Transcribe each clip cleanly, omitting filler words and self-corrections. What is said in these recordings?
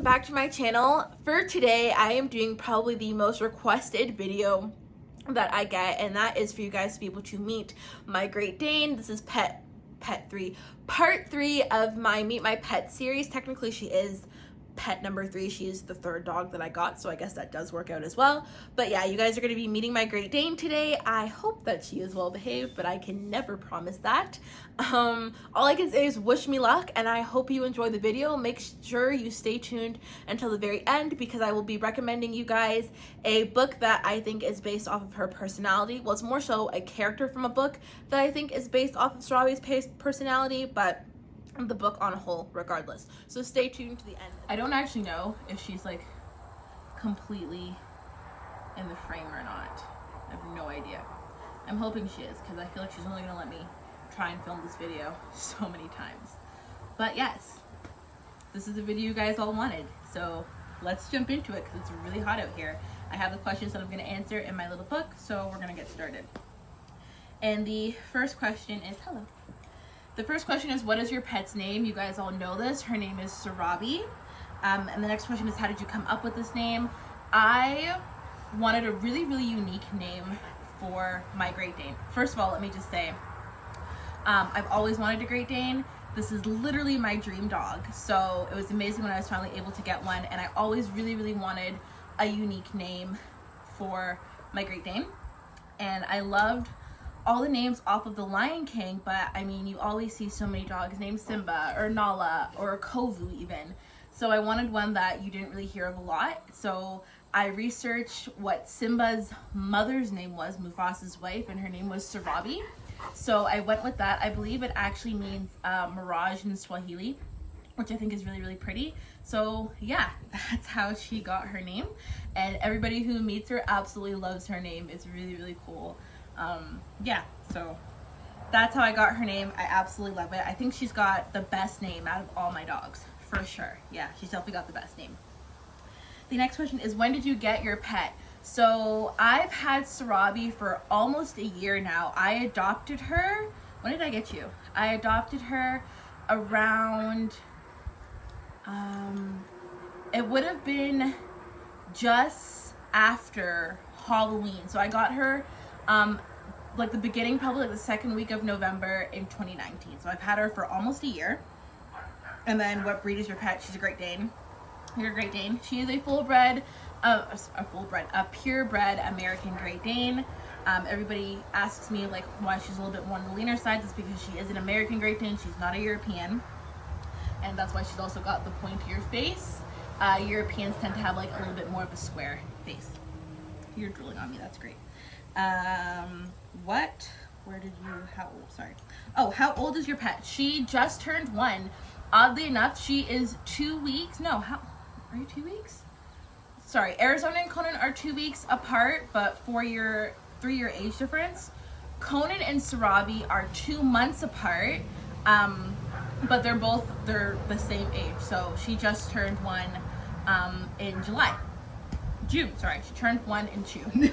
back to my channel. For today, I am doing probably the most requested video that I get, and that is for you guys to be able to meet my Great Dane. This is PART.3, part 3 of my Meet My Pet series. Technically, she is pet number 3. She is the 3rd dog that I got, so I guess that does work out as well. But yeah, you guys are going to be meeting my Great Dane today. I hope that she is well behaved, but I can never promise that. All I can say is wish me luck, and I hope you enjoy the video. Make sure you stay tuned until the very end, because I will be recommending you guys a book that I think is based off of her personality. Well, it's more so a character from a book that I think is based off of Strawberry's personality, but the book on a whole regardless. So stay tuned to the end. I don't actually know if she's like completely in the frame or not. I have no idea. I'm hoping she is, because I feel like she's only gonna let me try and film this video so many times. But yes, this is the video you guys all wanted, so let's jump into it because it's really hot out here. I have the questions that I'm going to answer in my little book, so we're going to get started. And the first question is, hello. The first question is, what is your pet's name? You guys all know this. Her name is Robbie. And the next question is, how did you come up with this name? I wanted a really, really unique name for my Great Dane. First of all, let me just say, I've always wanted a Great Dane. This is literally my dream dog. So it was amazing when I was finally able to get one. And I always really, really wanted a unique name for my Great Dane. And I loved all the names off of The Lion King, but I mean, you always see so many dogs named Simba or Nala or Kovu even. So I wanted one that you didn't really hear of a lot. So I researched what Simba's mother's name was, Mufasa's wife, and her name was Sarabi. So I went with that. I believe it actually means mirage in Swahili, which I think is really, really pretty. So yeah, that's how she got her name. And everybody who meets her absolutely loves her name. It's really, really cool. Yeah, so that's how I got her name. I absolutely love it. I think she's got the best name out of all my dogs, for sure. Yeah, she's definitely got the best name. The next question is, when did you get your pet? So I've had Sarabi for almost a year now. I adopted her. When did I get you? I adopted her around, it would have been just after Halloween. So I got her like the beginning, probably like the second week of November in 2019. So I've had her for almost a year. And then, what breed is your pet? She's a Great Dane. You're a Great Dane. She is a purebred American Great Dane. Everybody asks me like why she's a little bit more on the leaner side. That's because she is an American Great Dane. She's not a European, and that's why she's also got the pointier face. Europeans tend to have like a little bit more of a square face. You're drooling on me. That's great. How old is your pet? She just turned 1. Oddly enough, she is 2 weeks. No, are you 2 weeks? Sorry, Arizona and Conan are 2 weeks apart, but 3-year age difference. Conan and Sarabi are 2 months apart, but they're the same age. So she just turned 1 in June. Sorry, she turned 1 in June.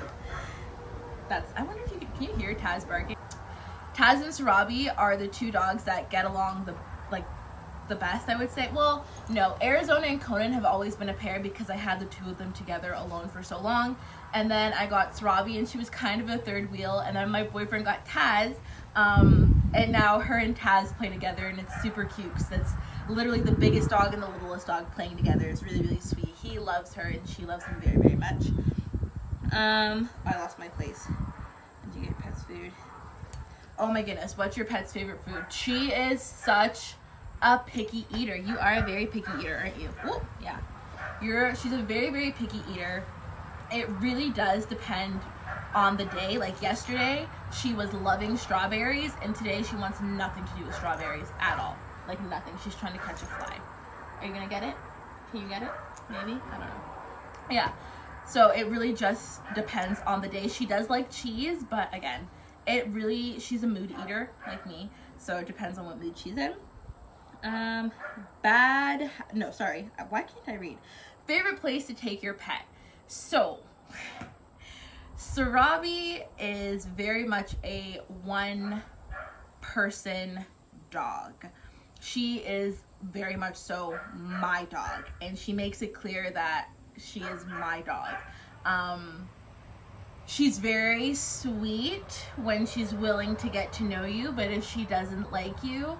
I wonder if can you hear Taz barking? Taz and Sarabi are the 2 dogs that get along the best, I would say. Well, no, Arizona and Conan have always been a pair because I had the 2 of them together alone for so long. And then I got Sarabi, and she was kind of a third wheel. And then my boyfriend got Taz, and now her and Taz play together, and it's super cute because it's literally the biggest dog and the littlest dog playing together. It's really, really sweet. He loves her, and she loves him very, very much. I lost my place. Did you get pet's food? Oh my goodness, what's your pet's favorite food? She is such a picky eater. You are a very picky eater, aren't you? Ooh, yeah. She's a very, very picky eater. It really does depend on the day. Like yesterday, she was loving strawberries, and today she wants nothing to do with strawberries at all. Like nothing. She's trying to catch a fly. Are you gonna get it? Can you get it? Maybe? I don't know. Yeah. So it really just depends on the day. She does like cheese, but again, she's a mood eater like me. So it depends on what mood she's in. Why can't I read? Favorite place to take your pet. So, Sarabi is very much a one-person dog. She is very much so my dog, and she makes it clear that she is my dog. She's very sweet when she's willing to get to know you, but if she doesn't like you,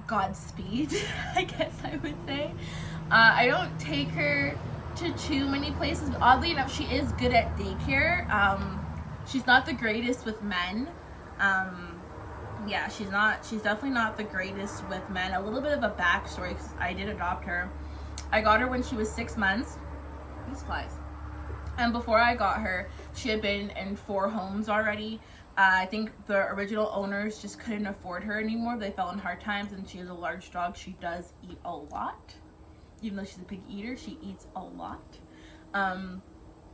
Godspeed, I guess I would say. I don't take her to too many places. Oddly enough, she is good at daycare. She's not the greatest with men. Yeah, she's definitely not the greatest with men. A little bit of a backstory, because I did adopt her. I got her when she was 6 months. These flies. And before I got her, she had been in 4 homes already. I think the original owners just couldn't afford her anymore. They fell in hard times, and she is a large dog. She does eat a lot. Even though she's a big eater, she eats a lot.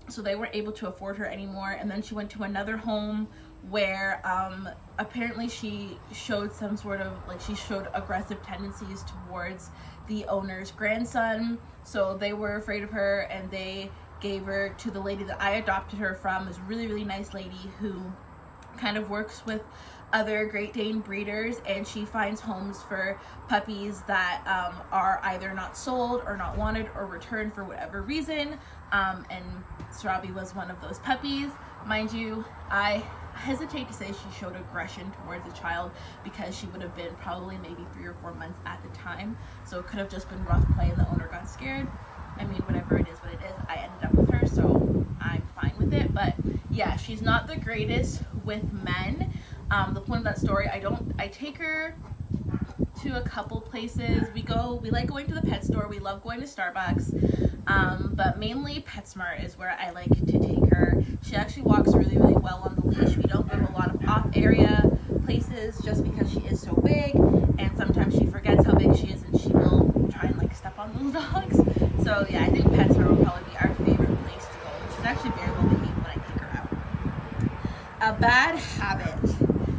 So they weren't able to afford her anymore. And then she went to another home where apparently she showed some sort of, like, she showed aggressive tendencies towards the owner's grandson. So they were afraid of her, and they gave her to the lady that I adopted her from. This really, really nice lady who kind of works with other Great Dane breeders, and she finds homes for puppies that are either not sold or not wanted or returned for whatever reason. And Robbie was one of those puppies. Mind you, I hesitate to say she showed aggression towards a child, because she would have been probably maybe 3 or 4 months at the time. So it could have just been rough play and the owner got scared. I mean, whatever it is, what it is. I ended up with her, so I'm fine with it. But yeah, she's not the greatest with men. The point of that story, I take her to a couple places. We like going to the pet store. We love going to Starbucks. But mainly PetSmart is where I like to take her. She actually walks really, really well on the leash. We don't go to a lot of off area places just because she is so big, and sometimes she forgets how big she is, and she will try and like step on little dogs. So yeah, I think PetSmart will probably be our favorite place to go. She's actually very well behaved when I take her out. A bad habit.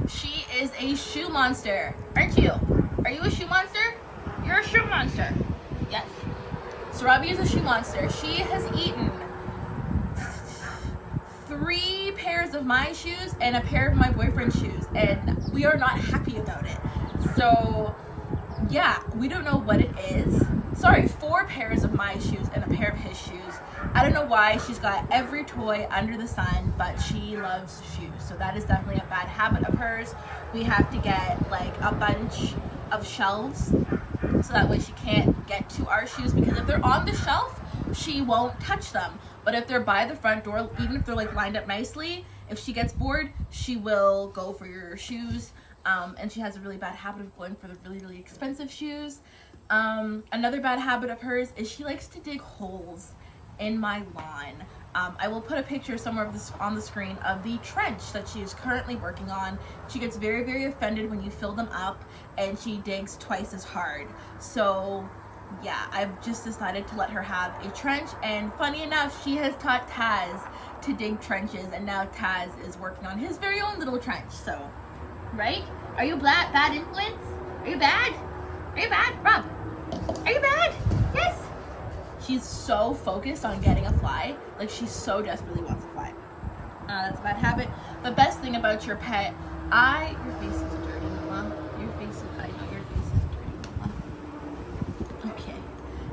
She is a shoe monster. Aren't you? Are you a shoe monster? You're a shoe monster. Yes. So Robbie is a shoe monster. She has eaten 3 pairs of my shoes and a pair of my boyfriend's shoes, and we are not happy about it. So yeah, we don't know what it is. Sorry, 4 pairs of my shoes and a pair of his shoes. I don't know why. She's got every toy under the sun, but she loves shoes. So that is definitely a bad habit of hers. We have to get like a bunch of shelves so that way she can't get to our shoes, because if they're on the shelf, she won't touch them. But if they're by the front door, even if they're like lined up nicely, if she gets bored, she will go for your shoes. And she has a really bad habit of going for the really, really expensive shoes. Another bad habit of hers is she likes to dig holes in my lawn. I will put a picture somewhere of this on the screen of the trench that she is currently working on. She gets very, very offended when you fill them up, and she digs twice as hard. So yeah, I've just decided to let her have a trench, and funny enough, she has taught Taz to dig trenches, and now Taz is working on his very own little trench. So, right? Are you bad influence? Are you bad? Are you bad? Rob, are you bad? Yes. She's so focused on getting a fly. Like, she so desperately wants a fly. That's a bad habit. The best thing about your pet, your face is dirty, Mama. Your face is, I know your face is dirty, Mama. Okay.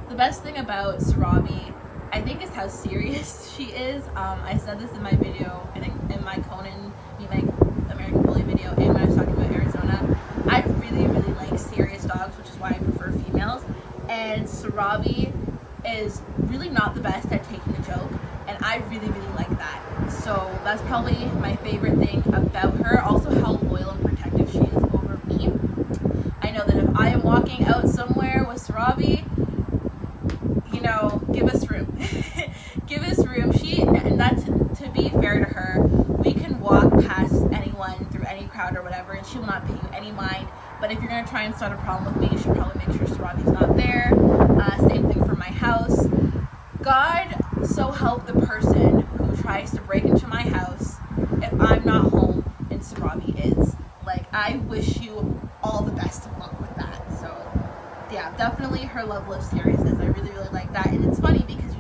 The best thing about Robbie, I think, is how serious she is. I said this in my video, I think in my Conan, my American Bully video, and when I was talking about Arizona. I really, really like serious dogs, which is why I prefer females. And Robbie is really not the best at taking a joke, and I really, really like that. So that's probably my favorite thing about her. Also, how loyal and protective she is over me. I know that if I am walking out somewhere with Robbie, you know, give us room. Give us room. And that's, to be fair to her, we can walk past anyone through any crowd or whatever, and she will not pay you any mind. But if you're going to try and start a problem with me, you should probably make sure Robbie's not there. Same thing for my house. God so help the person who tries to break into my house if I'm not home and Robbie is. Like, I wish you all the best of luck with that. So yeah, definitely her level of seriousness. I really, really like that. And it's funny because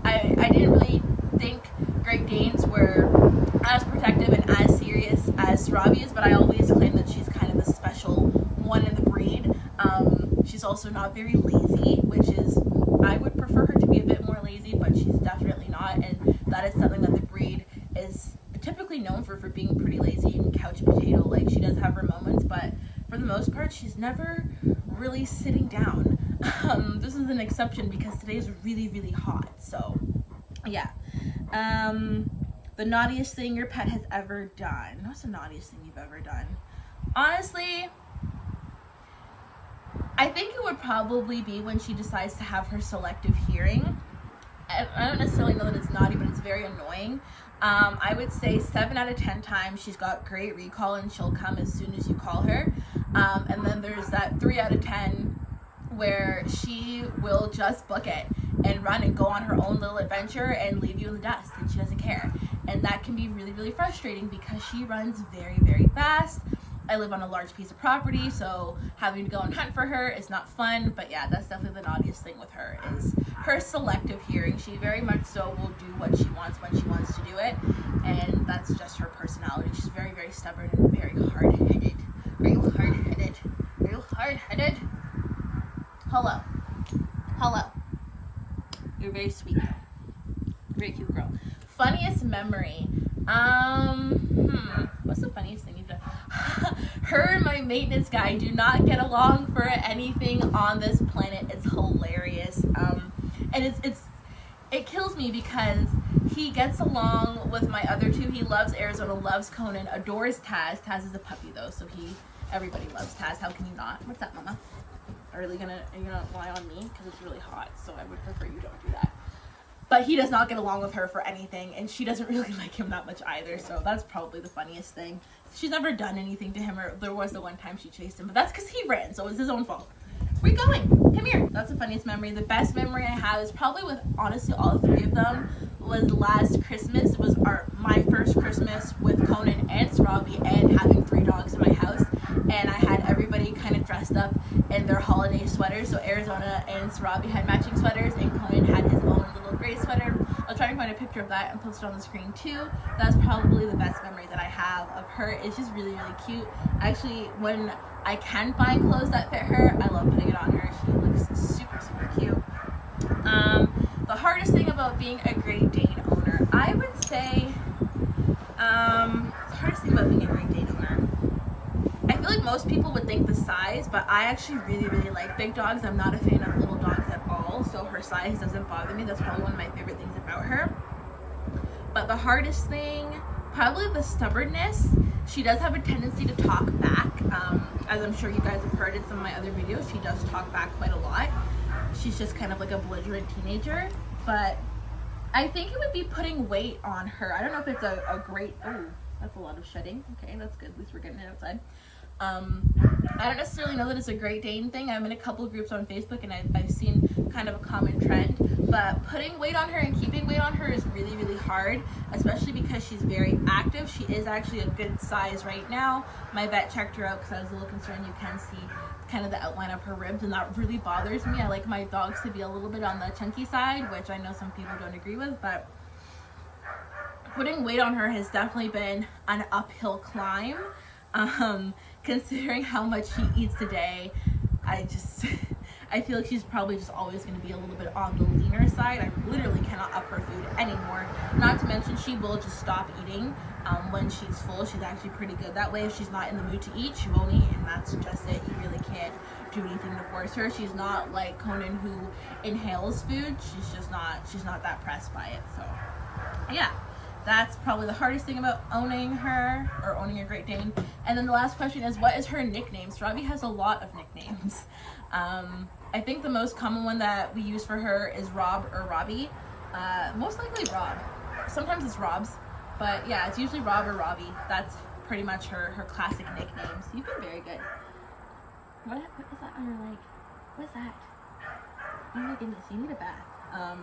I didn't really think Great Danes were as protective and as serious as Robbie is, but I always claim that she's kind of a special one in the breed. also not very lazy, which is, I would prefer her to be a bit more lazy, but she's definitely not, and that is something that the breed is typically known for being pretty lazy and couch potato. Like, she does have her moments, but for the most part, she's never really sitting down. This is an exception because today is really, really hot, so yeah. The naughtiest thing your pet has ever done. What's the naughtiest thing you've ever done? Honestly, I think it would probably be when she decides to have her selective hearing. I don't necessarily know that it's naughty, but it's very annoying. I would say 7 out of 10 times she's got great recall and she'll come as soon as you call her. And then there's that 3 out of 10 where she will just book it and run and go on her own little adventure and leave you in the dust, and she doesn't care. And that can be really, really frustrating because she runs very, very fast. I live on a large piece of property, so having to go and hunt for her is not fun. But yeah, that's definitely the naughtiest thing with her, is her selective hearing. She very much so will do what she wants when she wants to do it, and that's just her personality. She's very, very stubborn and very hard-headed. Are you hard-headed? Are you hard-headed? Hello. Hello. You're very sweet. Very cute girl. Funniest memory. What's the funniest thing you've done? Her and my maintenance guy do not get along for anything on this planet. It's hilarious. And it kills me because he gets along with my other two. He loves Arizona, loves Conan, adores Taz. Taz is a puppy though, so everybody loves Taz. How can you not? What's up, Mama? Are you gonna lie on me? Because it's really hot, so I would prefer you don't do that. But he does not get along with her for anything, and she doesn't really like him that much either, so that's probably the funniest thing. She's never done anything to him, or there was the one time she chased him, but that's because he ran, so it was his own fault. Where you going? Come here. That's the funniest memory. The best memory I have is probably with, honestly, all 3 of them, was last Christmas. It was my first Christmas with Conan and Robbie and having 3 dogs in my house, and I had everybody kind of dressed up in their holiday sweaters. So Arizona and Robbie had matching sweaters, and Conan had his own little gray sweater. I'll try to find a picture of that and post it on the screen too. That's probably the best memory that I have of her. It's just really, really cute. Actually, when I can find clothes that fit her, I love putting it on her. She looks super, super cute. The hardest thing about being a Great Dane owner, I would say, the hardest thing about being a Great Dane owner, I feel like most people would think the size, but I actually really, really like big dogs. I'm not a fan of little dogs at all, so her size doesn't bother me. That's probably one of my favorite things about her. But the hardest thing, probably the stubbornness. She does have a tendency to talk back. As I'm sure you guys have heard in some of my other videos, she does talk back quite a lot. She's just kind of like a belligerent teenager. But I think it would be putting weight on her. I don't know if it's a great... Oh, that's a lot of shedding. Okay, that's good. At least we're getting it outside. I don't necessarily know that it's a Great Dane thing. I'm in a couple of groups on Facebook, and I've seen kind of a common trend, but putting weight on her and keeping weight on her is really, really hard, especially because she's very active. She is actually a good size right now. My vet checked her out because I was a little concerned. You can see kind of the outline of her ribs, and that really bothers me. I like my dogs to be a little bit on the chunky side, which I know some people don't agree with, but putting weight on her has definitely been an uphill climb. Considering how much she eats a day, I feel like she's probably just always going to be a little bit on the leaner side. I literally cannot up her food anymore. Not to mention, she will just stop eating when she's full. She's actually pretty good that way. If she's not in the mood to eat, she won't eat, and that's just it. You really can't do anything to force her. She's not like Conan, who inhales food. She's not that pressed by it. So yeah, that's probably the hardest thing about owning her, or owning a Great Dane. And then the last question is, what is her nickname? So Robbie has a lot of nicknames. I think the most common one that we use for her is Rob or Robbie. Most likely Rob. Sometimes it's Rob's, but yeah, it's usually Rob or Robbie. That's pretty much her classic nicknames. You've been very good. What is that on your leg? What's that? Oh my goodness, you need a bath.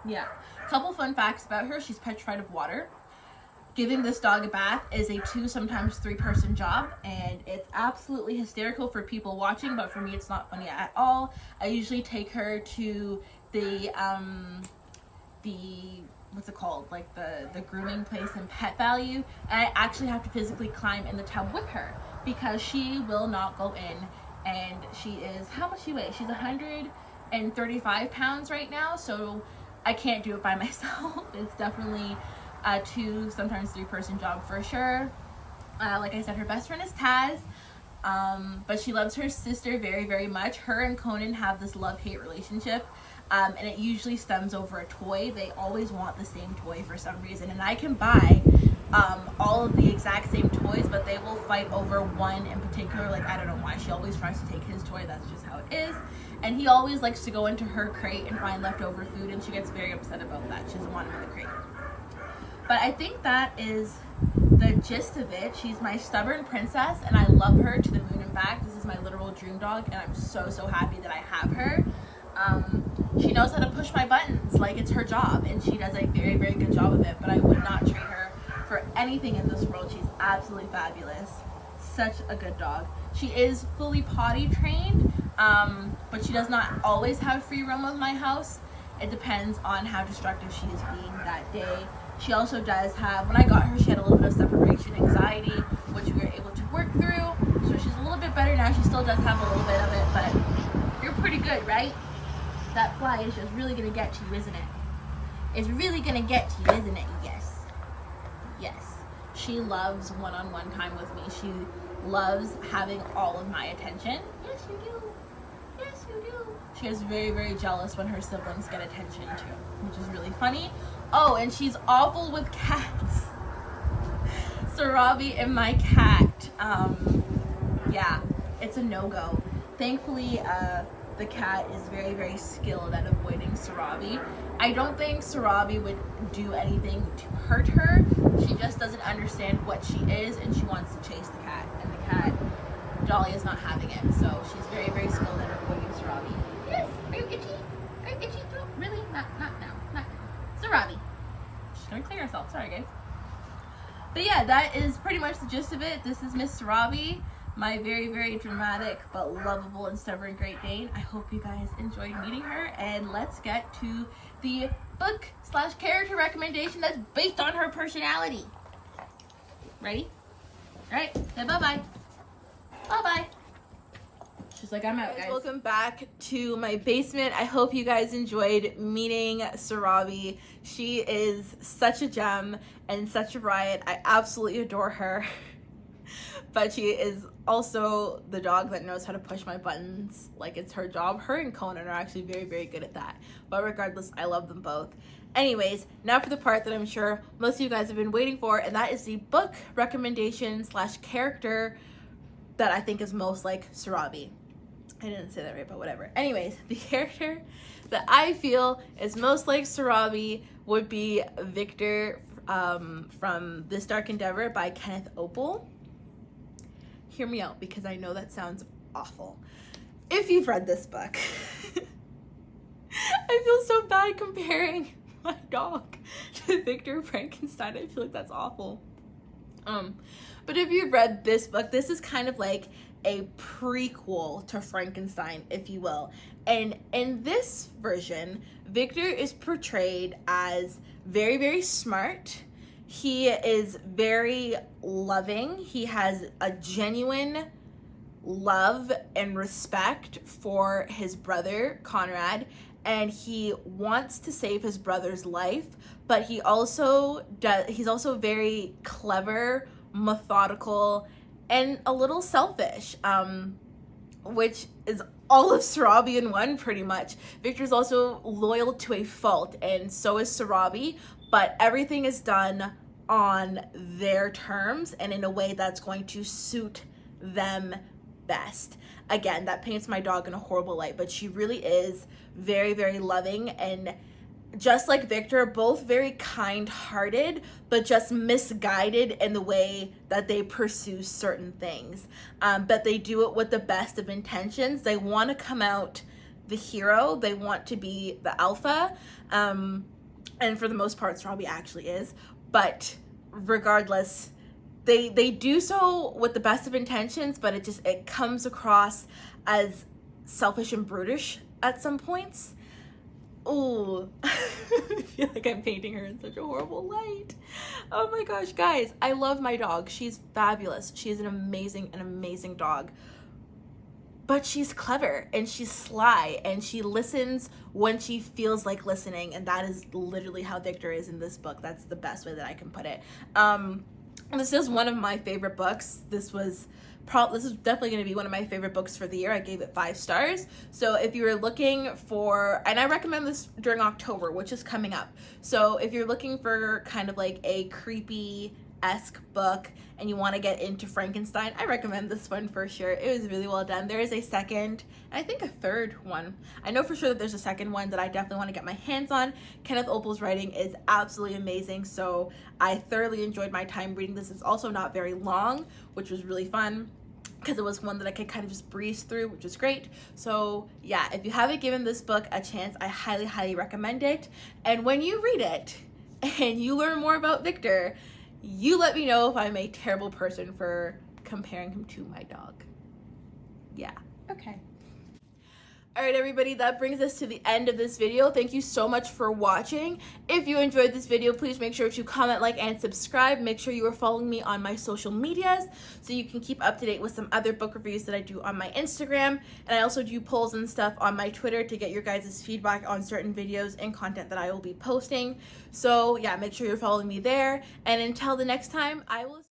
Yeah. Couple fun facts about her. She's petrified of water. Giving this dog a bath is a 2, sometimes 3-person job, and it's absolutely hysterical for people watching, but for me it's not funny at all. I usually take her to the what's it called, like the grooming place in Pet Value, and I actually have to physically climb in the tub with her because she will not go in and she is, how much she weighs? She's 135 pounds right now, so I can't do it by myself. It's definitely a 2, sometimes 3-person job for sure. Like I said, her best friend is Taz, but she loves her sister very, very much. Her and Conan have this love-hate relationship, and it usually stems over a toy. They always want the same toy for some reason, and I can buy all of the exact same toys, but they will fight over one in particular. Like, I don't know why. She always tries to take his toy. That's just how it is. And he always likes to go into her crate and find leftover food, and she gets very upset about that. She doesn't want him in the crate. But I think that is the gist of it. She's my stubborn princess, and I love her to the moon and back. This is my literal dream dog, and I'm so, so happy that I have her. She knows how to push my buttons like it's her job, and she does a very, very good job of it, but I would not trade her for anything in this world. She's absolutely fabulous. Such a good dog. She is fully potty trained, but she does not always have free roam of my house. It depends on how destructive she is being that day. She also does have, when I got her, she had a little bit of separation anxiety, which we were able to work through. So she's a little bit better now. She still does have a little bit of it, but you're pretty good, right? That fly is just really going to get to you, isn't it? It's really going to get to you, isn't it? Yes. Yes. She loves one-on-one time with me. She loves having all of my attention. Yes, you do. Yes, you do. She is very, very jealous when her siblings get attention too, which is really funny. Oh, and she's awful with cats. So Robbie and my cat, yeah, it's a no-go. Thankfully, the cat is very, very skilled at avoiding Sarabi. I don't think Sarabi would do anything to hurt her. She just doesn't understand what she is, and she wants to chase the cat. And the cat, Dolly, is not having it. So she's very, very skilled at avoiding Sarabi. Yes, are you itchy? Are you itchy too? Really? Not now. Not now. Sarabi. She's gonna clear herself. Sorry, guys. But yeah, that is pretty much the gist of it. This is Miss Sarabi, my very, very dramatic but lovable and stubborn Great Dane. I hope you guys enjoyed meeting her, and let's get to the book/character recommendation that's based on her personality. Ready? All right, say bye-bye. Bye-bye. She's like, I'm out, guys. Welcome back to my basement. I hope you guys enjoyed meeting Sarabi. She is such a gem and such a riot. I absolutely adore her. But she is also the dog that knows how to push my buttons like it's her job. Her and Conan are actually very, very good at that. But regardless, I love them both. Anyways, now for the part that I'm sure most of you guys have been waiting for, and that is the book recommendation/character that I think is most like Sarabi. I didn't say that right, but whatever. Anyways, the character that I feel is most like Sarabi would be Victor from This Dark Endeavor by Kenneth Opel. Hear me out, because I know that sounds awful. If you've read this book, I feel so bad comparing my dog to Victor Frankenstein. I feel like that's awful. But if you've read this book, this is kind of like a prequel to Frankenstein, if you will. And in this version, Victor is portrayed as very, very smart. He is very loving. He has a genuine love and respect for his brother, Conrad, and he wants to save his brother's life, but he's also very clever, methodical, and a little selfish, which is all of Sarabi in one, pretty much. Victor's also loyal to a fault, and so is Sarabi, but everything is done on their terms and in a way that's going to suit them best. Again, that paints my dog in a horrible light, but she really is very, very loving, and just like Victor, both very kind-hearted, but just misguided in the way that they pursue certain things. But they do it with the best of intentions. They want to come out the hero. They want to be the alpha. And for the most part, Robbie actually is. But regardless, they do so with the best of intentions, but it comes across as selfish and brutish at some points. Oh, I feel like I'm painting her in such a horrible light. Oh my gosh, guys, I love my dog. She's fabulous. She is an amazing dog. but she's clever and she's sly and she listens when she feels like listening, and that is literally how Victor is in this book. That's the best way that I can put it. This is one of my favorite books. This is definitely going to be one of my favorite books for the year. I gave it 5 stars. So if you were looking for, and I recommend this during October, which is coming up. So if you're looking for kind of like a creepy-esque book and you want to get into Frankenstein, I recommend this one for sure. It was really well done. There is a second, and I think a third one. I know for sure that there's a second one that I definitely want to get my hands on. Kenneth Opel's writing is absolutely amazing, so I thoroughly enjoyed my time reading this. It's also not very long, which was really fun, because it was one that I could kind of just breeze through, which is great. So yeah, if you haven't given this book a chance, I highly recommend it. And when you read it and you learn more about Victor, you let me know if I'm a terrible person for comparing him to my dog. Yeah, okay. All right, everybody, that brings us to the end of this video. Thank you so much for watching. If you enjoyed this video, please make sure to comment, like, and subscribe. Make sure you are following me on my social medias so you can keep up to date with some other book reviews that I do on my Instagram. And I also do polls and stuff on my Twitter to get your guys' feedback on certain videos and content that I will be posting. So yeah, make sure you're following me there. And until the next time, I will